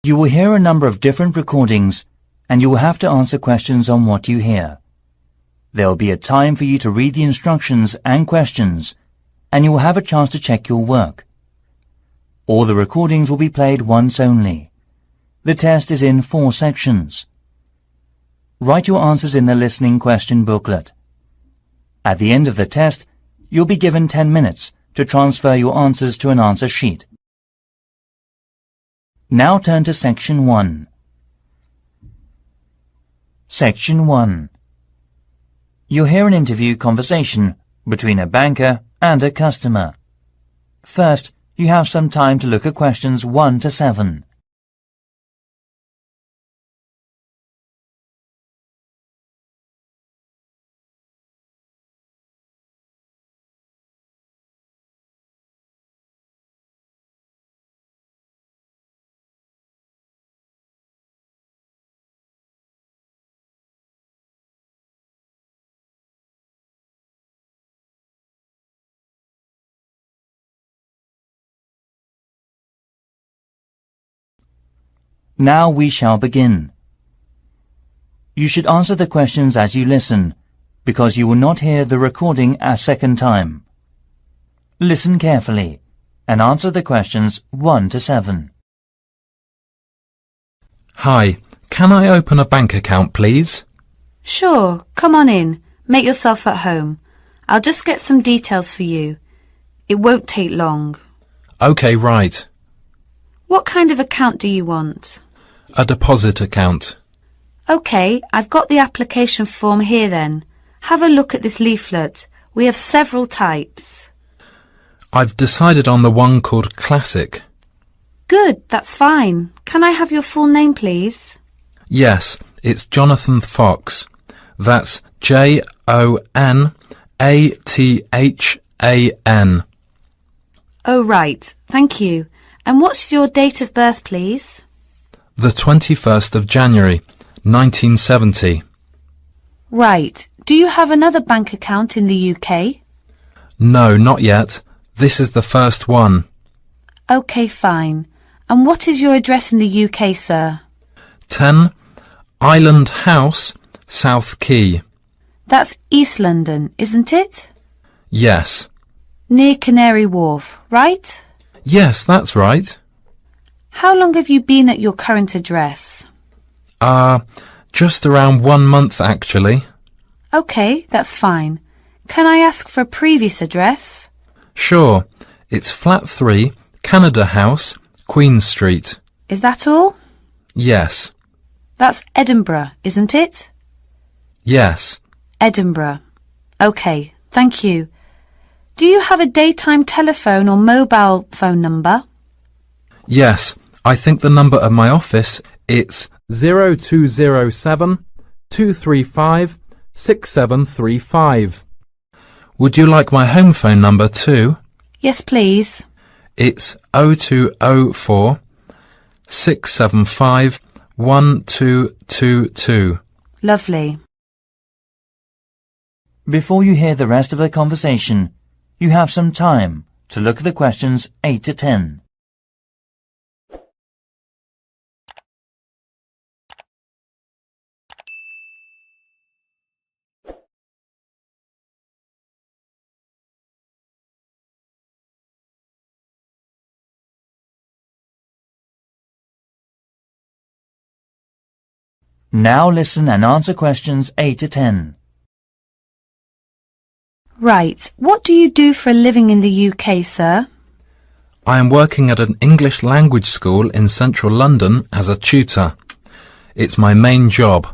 You will hear a number of different recordings and you will have to answer questions on what you hear. There will be a time for you to read the instructions and questions, and you will have a chance to check your work. All the recordings will be played once only. The test is in 4 sections. Write your answers in the listening question booklet. At the end of the test, you'll be given 10 minutes to transfer your answers to an answer sheet. Now turn to Section 1. Section 1. You'll hear an interview conversation between a banker and a customer. First, you have some time to look at questions 1 to 7. Now we shall begin. You should answer the questions as you listen, because you will not hear the recording a second time. Listen carefully and answer the questions 1 to 7. Hi, can I open a bank account, please? Sure, come on in. Make yourself at home. I'll just get some details for you. It won't take long. OK, right. What kind of account do you want? A deposit account. OK, I've got the application form here then. Have a look at this leaflet. We have several types. I've decided on the one called Classic. Good, that's fine. Can I have your full name, please? Yes, it's Jonathan Fox. That's Jonathan. Oh, right. Thank you. And what's your date of birth, please? The 21st of January, 1970. Right. Do you have another bank account in the UK? No, not yet. This is the first one. OK, fine. And what is your address in the UK, sir? 10 Island House, South Quay. That's East London, isn't it? Yes. Near Canary Wharf, right? Yes, that's right. How long have you been at your current address? Just around 1 month, actually. OK, that's fine. Can I ask for a previous address? Sure. It's Flat 3, Canada House, Queen Street. Is that all? Yes. That's Edinburgh, isn't it? Yes. Edinburgh. OK, thank you. Do you have a daytime telephone or mobile phone number? Yes. I think the number of my office, it's 0207 235 6735. Would you like my home phone number too? Yes, please. It's 0204 675 1222. Lovely. Before you hear the rest of the conversation, you have some time to look at the questions 8 to 10. Now listen and answer questions 8 to 10. Right. What do you do for a living in the UK, sir? I am working at an English language school in central London as a tutor. It's my main job.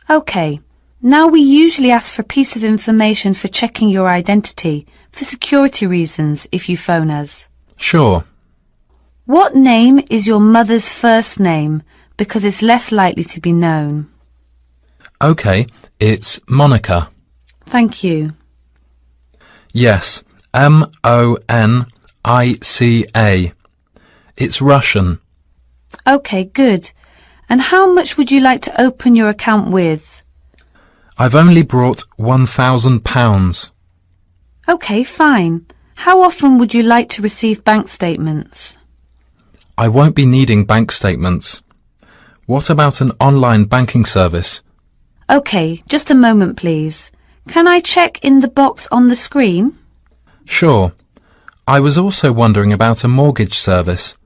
OK. Now we usually ask for a piece of information for checking your identity, for security reasons, if you phone us. Sure. What name is your mother's first name? Because it's less likely to be known. OK, it's Monica. Thank you. Yes, Monica. It's Russian. OK, good. And how much would you like to open your account with? I've only brought £1,000. OK, fine. How often would you like to receive bank statements? I won't be needing bank statements. What about an online banking service? OK, just a moment please. Can I check in the box on the screen? Sure. I was also wondering about a mortgage service.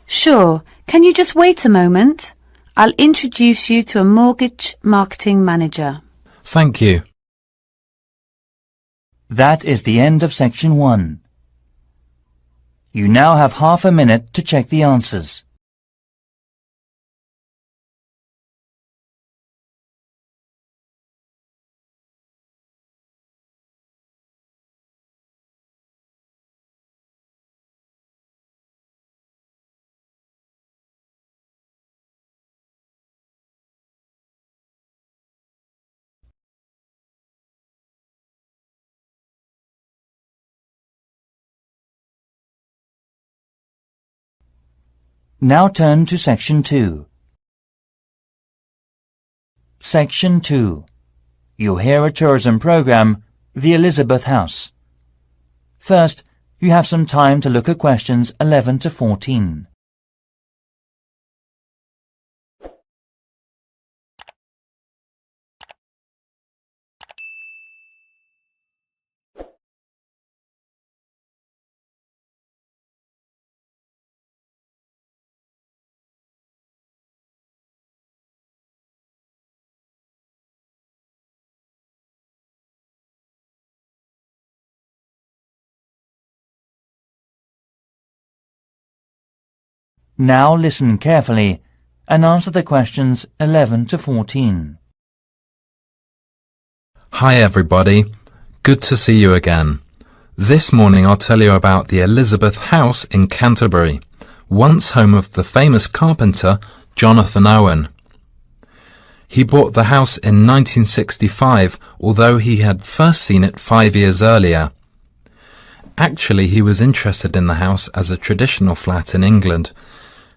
Sure. Can you just wait a moment? I'll introduce you to a mortgage marketing manager. Thank you. That is the end of section 1. You now have half a minute to check the answers. Now turn to section 2. Section 2. You'll hear a tourism program, the Elizabeth House. First, you have some time to look at questions 11 to 14. Now listen carefully and answer the questions 11 to 14. Hi everybody. Good to see you again. This morning I'll tell you about the Elizabeth House in Canterbury, once home of the famous carpenter Jonathan Owen. He bought the house in 1965, although he had first seen it 5 years earlier. Actually, he was interested in the house as a traditional flat in England,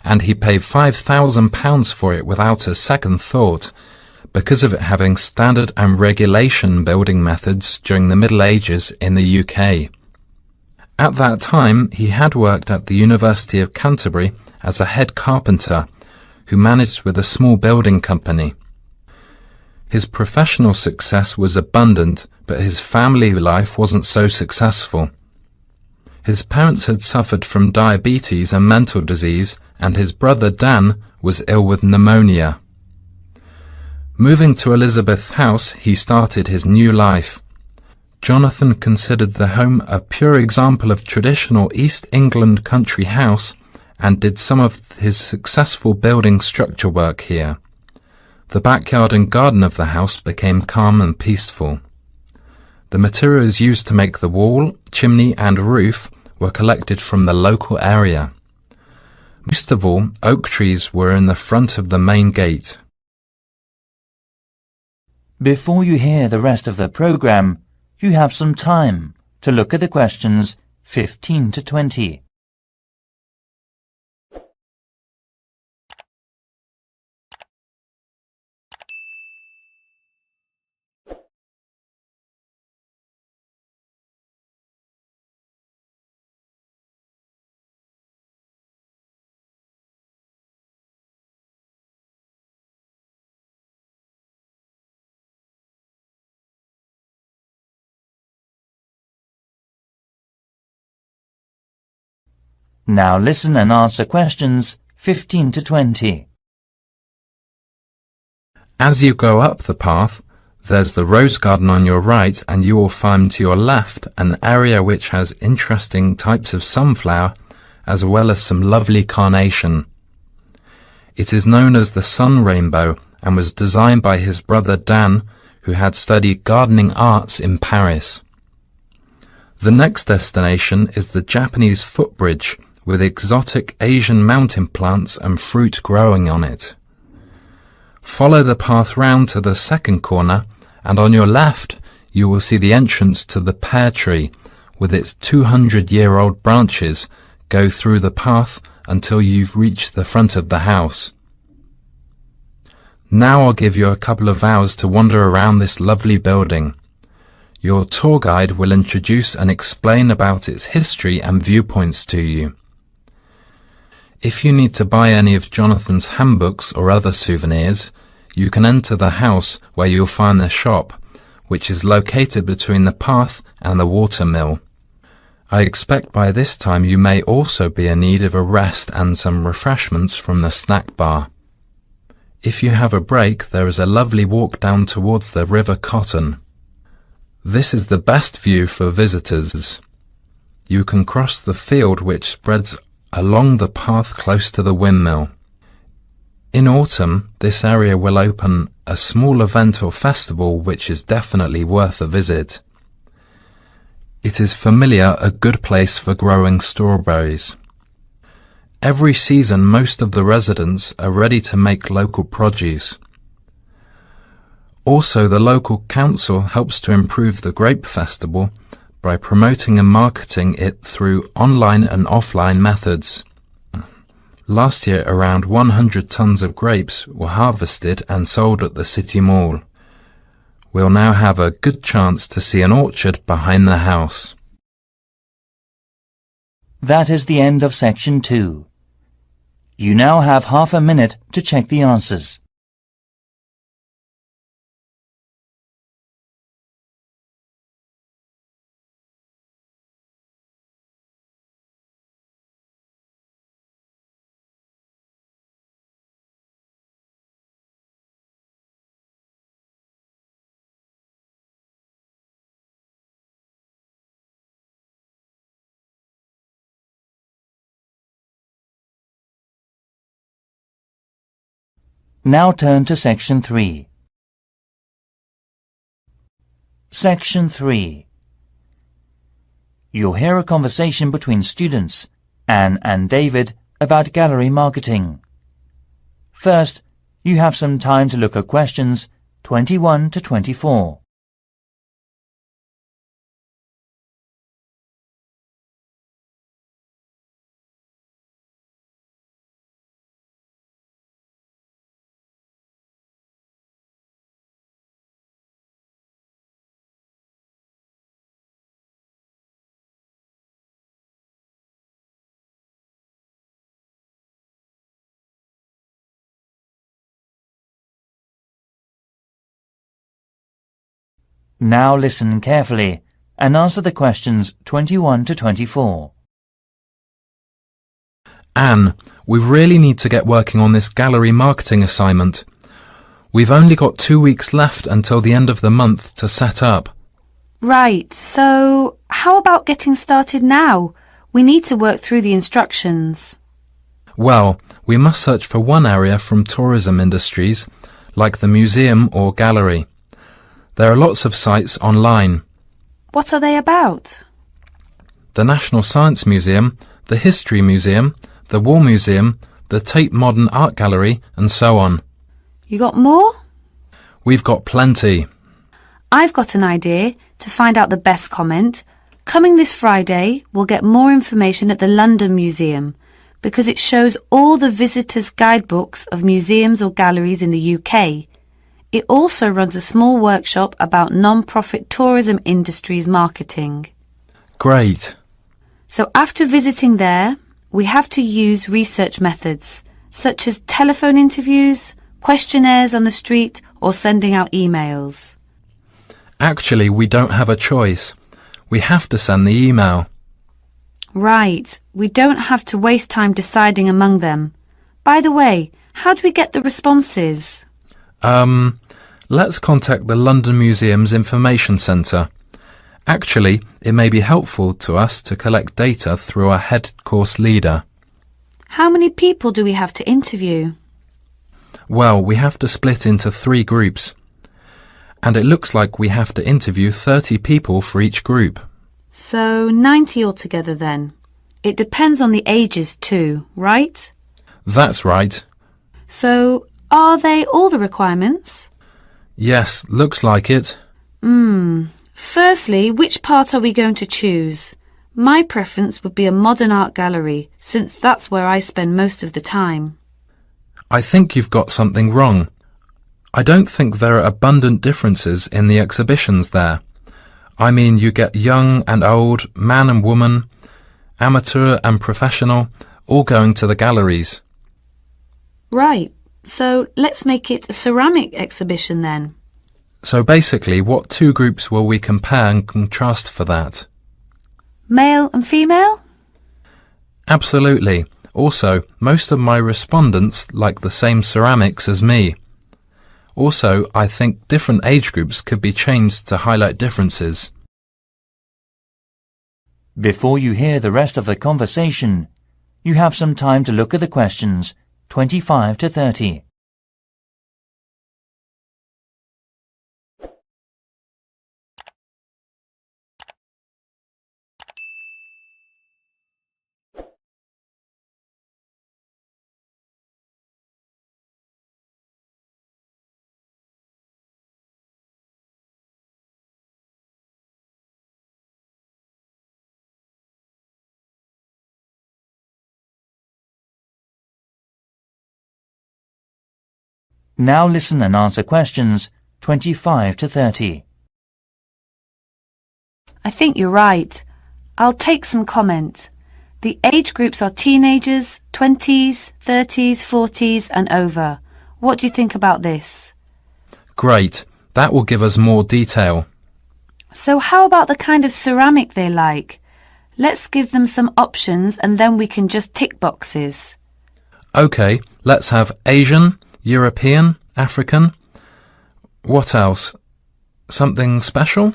and he paid £5,000 for it without a second thought, because of it having standard and regulation building methods during the Middle Ages in the UK. At that time, he had worked at the University of Canterbury as a head carpenter, who managed with a small building company. His professional success was abundant, but his family life wasn't so successful. His parents had suffered from diabetes and mental disease, and his brother Dan was ill with pneumonia. Moving to Elizabeth House, he started his new life. Jonathan considered the home a pure example of traditional East England country house and did some of his successful building structure work here. The backyard and garden of the house became calm and peaceful. The materials used to make the wall, chimney and roof were collected from the local area. Most of all, oak trees were in the front of the main gate. Before you hear the rest of the program, you have some time to look at the questions 15 to 20. Now listen and answer questions 15 to 20. As you go up the path, there's the rose garden on your right, and you will find to your left an area which has interesting types of sunflower as well as some lovely carnation. It is known as the sun rainbow and was designed by his brother Dan, who had studied gardening arts in Paris. The next destination is the Japanese footbridge, with exotic Asian mountain plants and fruit growing on it. Follow the path round to the second corner, and on your left you will see the entrance to the pear tree, with its 200-year-old branches go through the path until you've reached the front of the house. Now I'll give you a couple of hours to wander around this lovely building. Your tour guide will introduce and explain about its history and viewpoints to you. If you need to buy any of Jonathan's handbooks or other souvenirs, you can enter the house where you'll find the shop, which is located between the path and the water mill. I expect by this time you may also be in need of a rest and some refreshments from the snack bar. If you have a break, there is a lovely walk down towards the River Cotton. This is the best view for visitors. You can cross the field which spreads along the path close to the windmill. In autumn, this area will open a small event or festival which is definitely worth a visit. It is familiar a good place for growing strawberries. Every season most of the residents are ready to make local produce. Also, the local council helps to improve the grape festival by promoting and marketing it through online and offline methods. Last year around 100 tons of grapes were harvested and sold at the City Mall. We'll now have a good chance to see an orchard behind the house. That is the end of section 2. You now have half a minute to check the answers. Now turn to section 3. Section 3. You'll hear a conversation between students, Anne and David, about gallery marketing. First, you have some time to look at questions 21 to 24. Now listen carefully and answer the questions 21 to 24. Anne, we really need to get working on this gallery marketing assignment. We've only got 2 weeks left until the end of the month to set up. Right, so how about getting started now? We need to work through the instructions. Well, we must search for one area from tourism industries, like the museum or gallery. There are lots of sites online. What are they about? The National Science Museum, the History Museum, the War Museum, the Tate Modern Art Gallery, and so on. You got more? We've got plenty. I've got an idea to find out the best comment. Coming this Friday, we'll get more information at the London Museum because it shows all the visitors' guidebooks of museums or galleries in the UK. It also runs a small workshop about non-profit tourism industries marketing. Great. So after visiting there, we have to use research methods, such as telephone interviews, questionnaires on the street, or sending out emails. Actually, we don't have a choice. We have to send the email. Right. We don't have to waste time deciding among them. By the way, how do we get the responses? Let's contact the London Museum's Information Centre. Actually, it may be helpful to us to collect data through our head course leader. How many people do we have to interview? Well, we have to split into 3 groups. And it looks like we have to interview 30 people for each group. So 90 altogether then. It depends on the ages too, right? That's right. So are they all the requirements? Yes, looks like it. Firstly, which part are we going to choose? My preference would be a modern art gallery, since that's where I spend most of the time. I think you've got something wrong. I don't think there are abundant differences in the exhibitions there. I mean, you get young and old, man and woman, amateur and professional, all going to the galleries. Right, so let's make it a ceramic exhibition then. So basically, what two groups will we compare and contrast for that? Male and female? Absolutely. Also, most of my respondents like the same ceramics as me. Also, I think different age groups could be changed to highlight differences. Before you hear the rest of the conversation, you have some time to look at the questions 25 to 30. Now listen and answer questions 25 to 30. I think you're right. I'll take some comment. The age groups are teenagers, 20s, 30s, 40s and over. What do you think about this? Great. That will give us more detail. So how about the kind of ceramic they like? Let's give them some options and then we can just tick boxes. OK, let's have Asian, European, African. What else? Something special?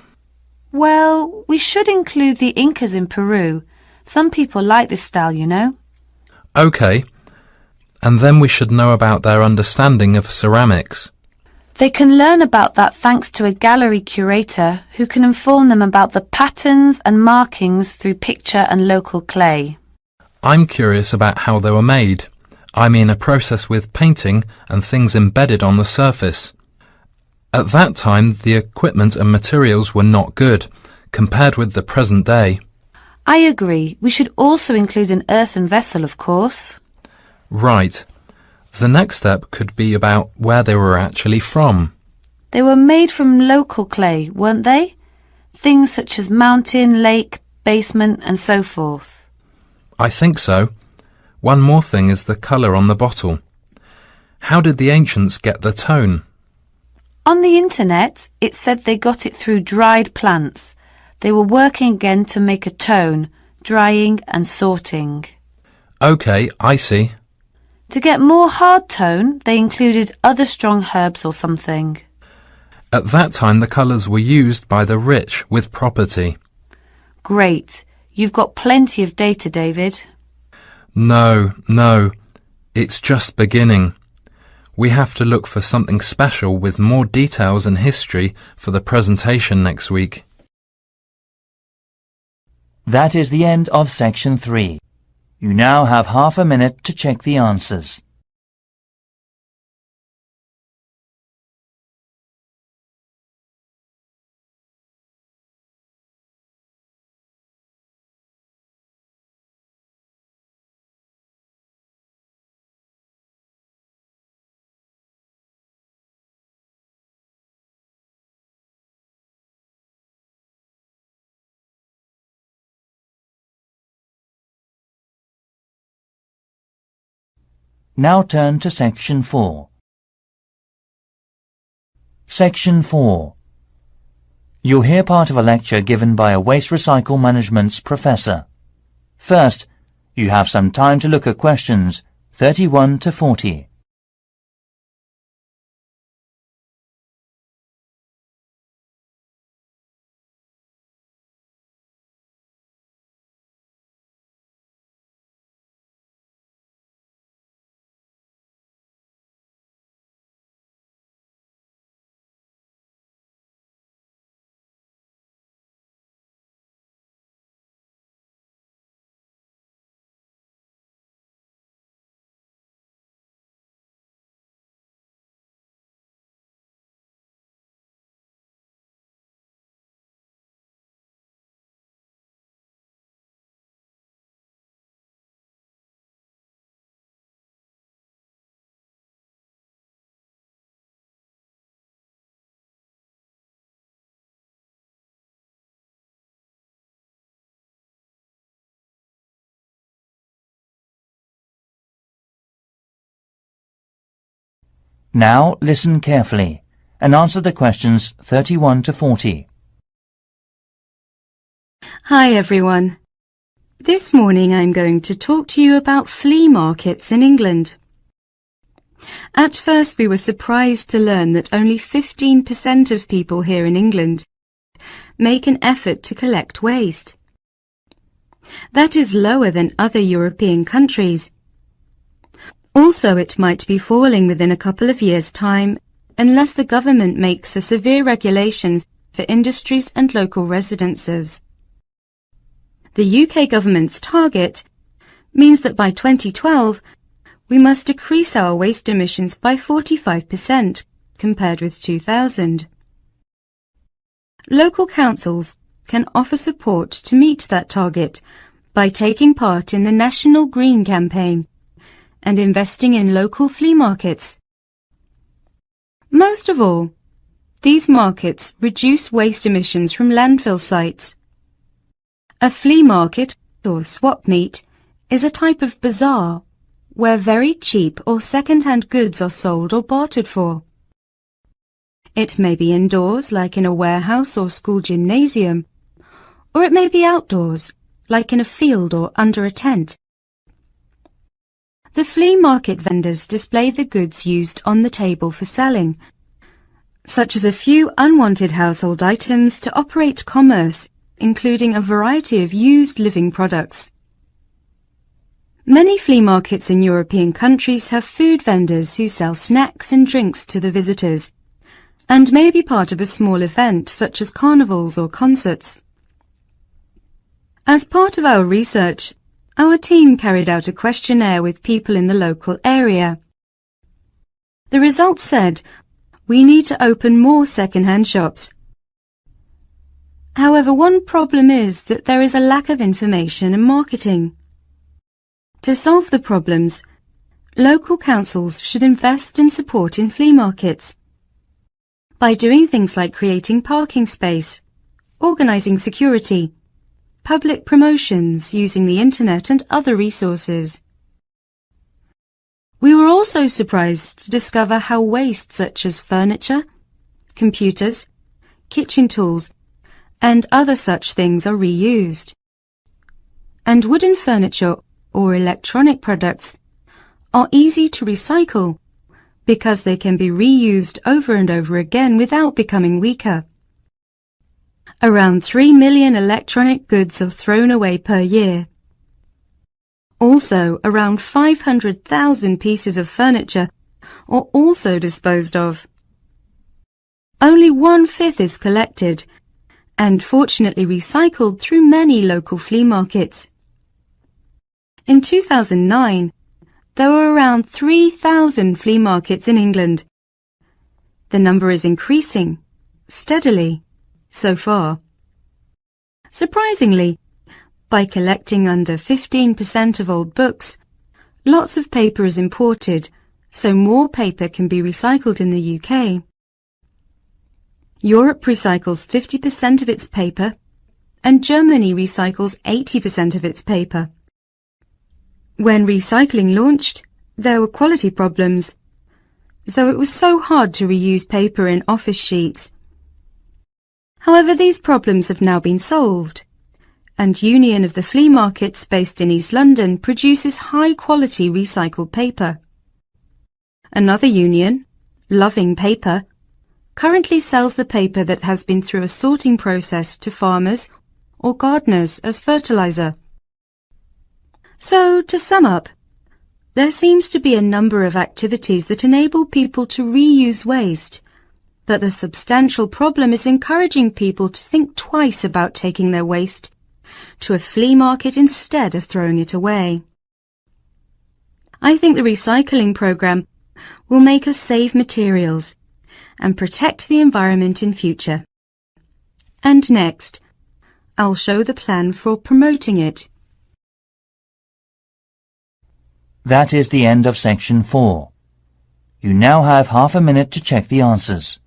Well, we should include the Incas in Peru. Some people like this style, you know. OK. And then we should know about their understanding of ceramics. They can learn about that thanks to a gallery curator who can inform them about the patterns and markings through picture and local clay. I'm curious about how they were made. I mean a process with painting and things embedded on the surface. At that time, the equipment and materials were not good, compared with the present day. I agree. We should also include an earthen vessel, of course. Right. The next step could be about where they were actually from. They were made from local clay, weren't they? Things such as mountain, lake, basement and so forth. I think so. One more thing is the colour on the bottle. How did the ancients get the tone? On the internet, it said they got it through dried plants. They were working again to make a tone, drying and sorting. OK, I see. To get more hard tone, they included other strong herbs or something. At that time, the colours were used by the rich with property. Great. You've got plenty of data, David. No. It's just beginning. We have to look for something special with more details and history for the presentation next week. That is the end of section 3. You now have half a minute to check the answers. Now turn to section 4. Section 4. You'll hear part of a lecture given by a waste recycle management's professor. First, you have some time to look at questions 31 to 40. Now listen carefully and answer the questions 31 to 40. Hi everyone. This morning I'm going to talk to you about flea markets in England. At first we were surprised to learn that only 15% of people here in England make an effort to collect waste. That is lower than other European countries. Also, it might be falling within a couple of years' time unless the government makes a severe regulation for industries and local residences. The UK government's target means that by 2012 we must decrease our waste emissions by 45% compared with 2000. Local councils can offer support to meet that target by taking part in the National Green Campaign and investing in local flea markets. Most of all, these markets reduce waste emissions from landfill sites. A flea market, or swap meet, is a type of bazaar where very cheap or second-hand goods are sold or bartered for. It may be indoors, like in a warehouse or school gymnasium, or it may be outdoors, like in a field or under a tent. The flea market vendors display the goods used on the table for selling, such as a few unwanted household items to operate commerce, including a variety of used living products. Many flea markets in European countries have food vendors who sell snacks and drinks to the visitors, and may be part of a small event such as carnivals or concerts. As part of our research, our team carried out a questionnaire with people in the local area. The results said, we need to open more second-hand shops. However, one problem is that there is a lack of information and marketing. To solve the problems, local councils should invest and support in flea markets by doing things like creating parking space, organising security, public promotions using the internet and other resources. We were also surprised to discover how waste such as furniture, computers, kitchen tools, and other such things are reused. And wooden furniture or electronic products are easy to recycle because they can be reused over and over again without becoming weaker. Around 3 million electronic goods are thrown away per year. Also, around 500,000 pieces of furniture are also disposed of. Only 1/5 is collected and fortunately recycled through many local flea markets. In 2009, there were around 3,000 flea markets in England. The number is increasing steadily so far. Surprisingly, by collecting under 15% of old books, lots of paper is imported, so more paper can be recycled in the UK. Europe recycles 50% of its paper, and Germany recycles 80% of its paper. When recycling launched, there were quality problems, so it was so hard to reuse paper in office sheets. However, these problems have now been solved, and Union of the Flea Markets based in East London produces high-quality recycled paper. Another union, Loving Paper, currently sells the paper that has been through a sorting process to farmers or gardeners as fertilizer. So, to sum up, there seems to be a number of activities that enable people to reuse waste, but the substantial problem is encouraging people to think twice about taking their waste to a flea market instead of throwing it away. I think the recycling program will make us save materials and protect the environment in future. And next, I'll show the plan for promoting it. That is the end of section 4. You now have half a minute to check the answers.